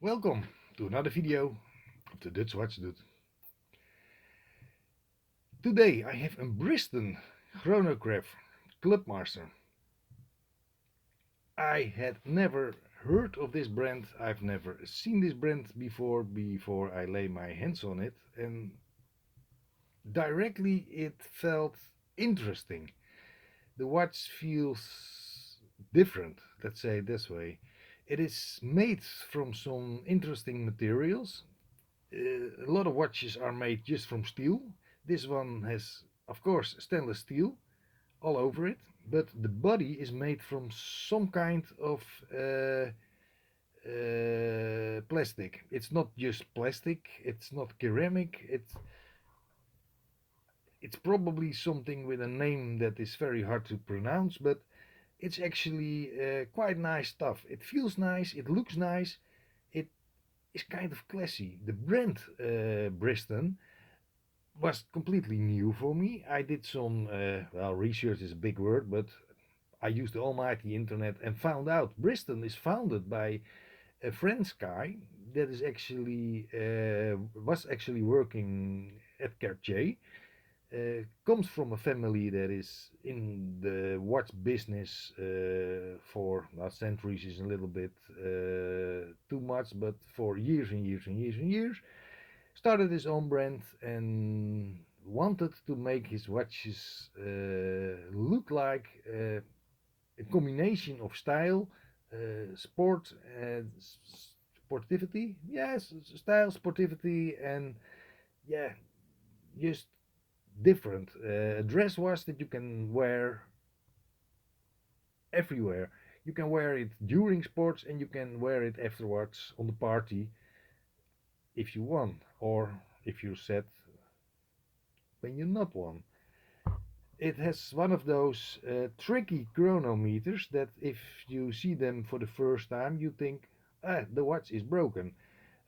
Welcome to another video of the Dutchwatchdude. Today I have a Briston chronograph Clubmaster. I had never heard of this brand, I've never seen this brand before I lay my hands on it, and directly it felt interesting. The watch feels different, let's say it this way. It is made from some interesting materials. A lot of watches are made just from steel. This one has, of course, stainless steel all over it, but the body is made from some kind of plastic. It's not just plastic, it's not ceramic, it's probably something with a name that is very hard to pronounce, but it's actually quite nice stuff. It feels nice, it looks nice, it is kind of classy. The brand Briston was completely new for me. I did some, well, research is a big word, but I used the almighty internet and found out Briston is founded by a French guy that is actually was actually working at Cartier. Comes from a family that is in the watch business for, well, centuries is a little bit too much, but for years and years and years and years. Started his own brand and wanted to make his watches look like a combination of style, sport, and sportivity. Yes, style, sportivity, and yeah, just different. A dress watch that you can wear everywhere. You can wear it during sports and you can wear it afterwards on the party if you want, or if you're sad when you're not one. It has one of those tricky chronometers that if you see them for the first time you think, the watch is broken.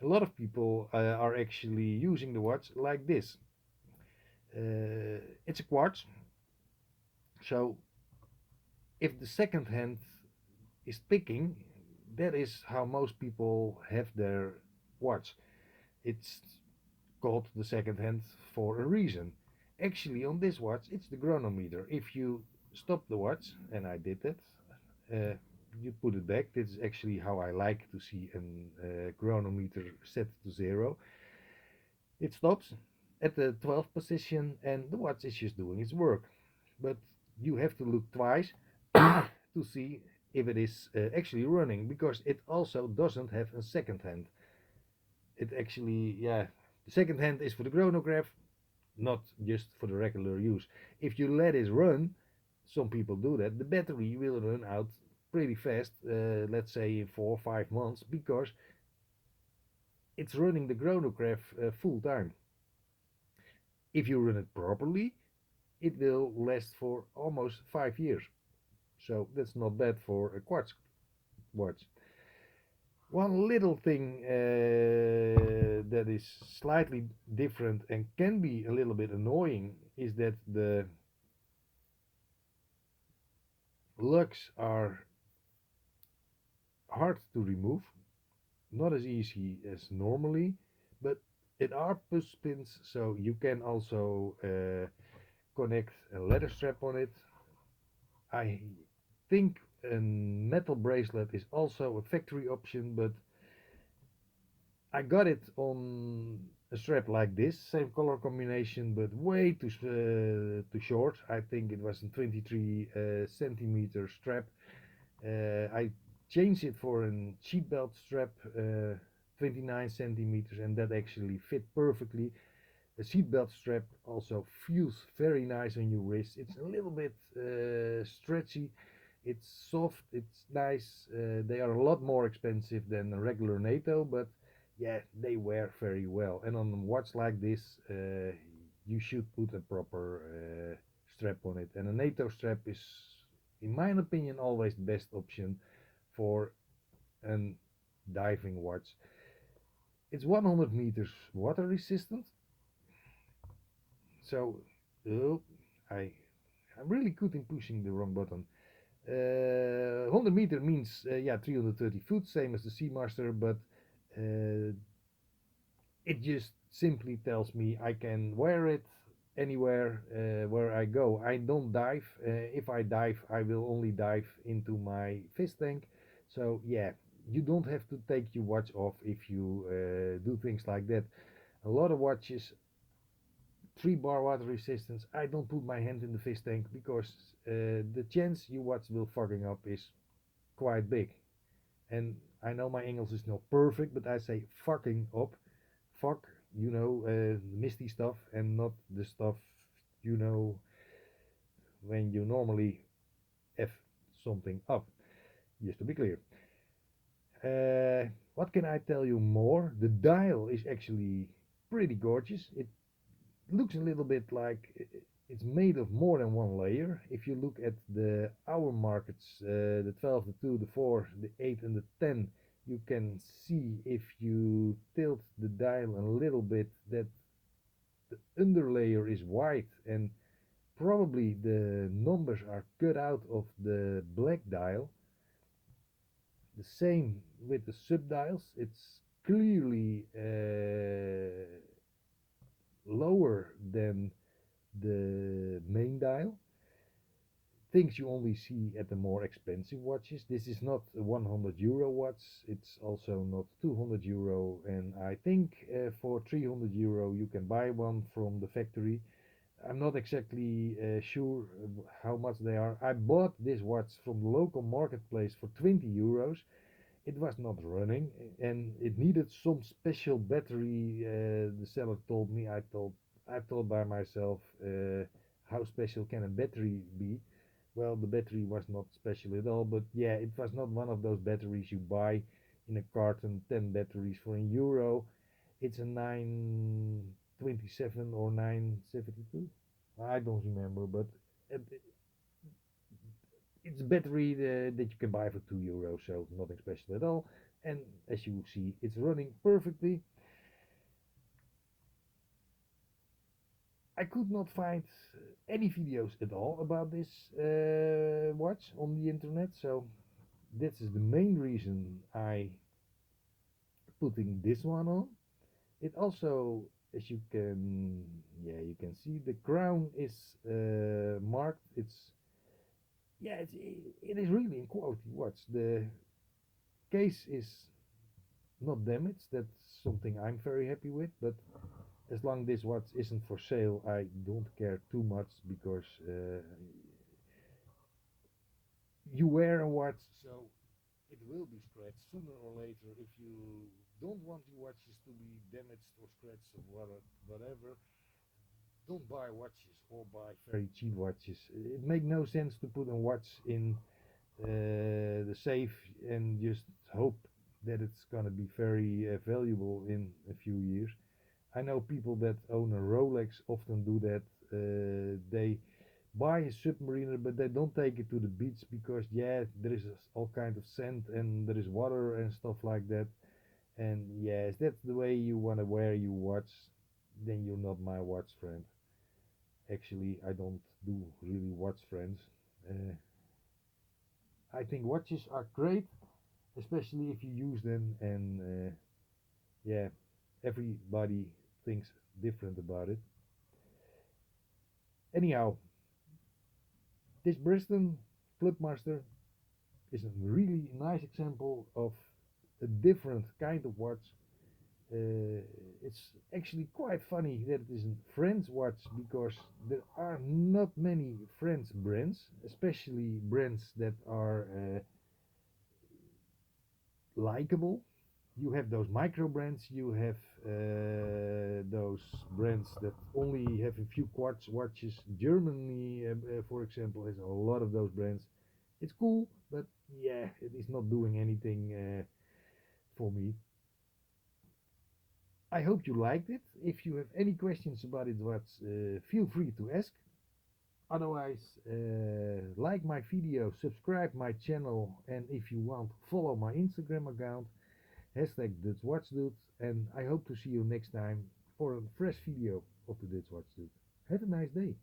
A lot of people are actually using the watch like this. It's a quartz, so if the second hand is ticking, that is how most people have their watch. It's called the second hand for a reason. Actually, on this watch, it's the chronometer. If you stop the watch, and I did that, you put it back. This is actually how I like to see a chronometer set to zero. It stops at the 12th position, and the watch is just doing its work. But you have to look twice to see if it is actually running, because it also doesn't have a second hand. It actually, yeah, the second hand is for the chronograph, not just for the regular use. If you let it run, some people do that, the battery will run out pretty fast, let's say in 4 or 5 months, because it's running the chronograph full time. If you run it properly, it will last for almost 5 years. So that's not bad for a quartz watch. One little thing that is slightly different and can be a little bit annoying is that the lugs are hard to remove, not as easy as normally, but it are push pins, so you can also connect a leather strap on it. I think a metal bracelet is also a factory option, but I got it on a strap like this, same color combination, but way too short. I think it was a 23 centimeter strap. I changed it for a seatbelt strap, 29 centimeters, and that actually fit perfectly. The seatbelt strap also feels very nice on your wrist. It's a little bit stretchy. It's soft. It's nice. They are a lot more expensive than a regular NATO, but yeah, they wear very well. And on a watch like this, you should put a proper strap on it. And a NATO strap is, in my opinion, always the best option for a diving watch. It's 100 meters water resistant. So, oh, I, I'm really good in pushing the wrong button. 100 meter means, yeah, 330 foot, same as the Seamaster, but Uh, it just simply tells me I can wear it anywhere where I go. I don't dive. If I dive, I will only dive into my fish tank. So yeah, you don't have to take your watch off if you do things like that. A lot of watches, 3 bar water resistance. I don't put my hand in the fish tank because the chance your watch will fucking up is quite big. And I know my English is not perfect, but I say fucking up. Fuck, misty stuff, and not the stuff, you know, when you normally F something up. Just to be clear. What can I tell you more? The dial is actually pretty gorgeous. It looks a little bit like it's made of more than one layer. If you look at the hour markets, the 12, the 2, the 4, the 8, and the 10, you can see if you tilt the dial a little bit that the underlayer is white and probably the numbers are cut out of the black dial. The same with the subdials. It's clearly lower than the main dial. Things you only see at the more expensive watches. This is not a €100 watch. It's also not €200, and I think for €300 you can buy one from the factory. I'm not exactly sure how much they are. I bought this watch from the local marketplace for €20. It was not running and it needed some special battery. The seller told me. I thought by myself, how special can a battery be? Well, the battery was not special at all, but yeah, it was not one of those batteries you buy in a carton, 10 batteries for €1. It's a 927 or 972. I don't remember, but it's a battery that you can buy for €2, so nothing special at all. And as you see, it's running perfectly. I could not find any videos at all about this watch on the internet, so this is the main reason I putting this one on. It also, as you can, yeah, you can see the crown is marked. It is really a quality watch. The case is not damaged. That's something I'm very happy with. But as long this watch isn't for sale, I don't care too much because you wear a watch, so it will be scratched sooner or later. If you don't want your watches to be damaged or scratched or whatever, don't buy watches or buy very cheap watches. It makes no sense to put a watch in the safe and just hope that it's gonna be very valuable in a few years. I know people that own a Rolex often do that. They buy a submariner, but they don't take it to the beach because yeah, there is all kind of sand and there is water and stuff like that. And yeah, if that's the way you want to wear your watch, then you're not my watch friend. Actually, I don't do really watch friends. Uh, I think watches are great, especially if you use them, and yeah, everybody thinks different about it. Anyhow, this Briston Clubmaster is a really nice example of a different kind of watch. It's actually quite funny that it is a French watch because there are not many French brands, especially brands that are likable. You have those micro brands, you have those brands that only have a few quartz watches. Germany, for example, has a lot of those brands. It's cool, but yeah, it is not doing anything for me. I hope you liked it. If you have any questions about it, feel free to ask. Otherwise, like my video, subscribe my channel, and if you want, follow my Instagram account, #Dutchwatchdude, and I hope to see you next time for a fresh video of the Dutchwatchdude. Have a nice day.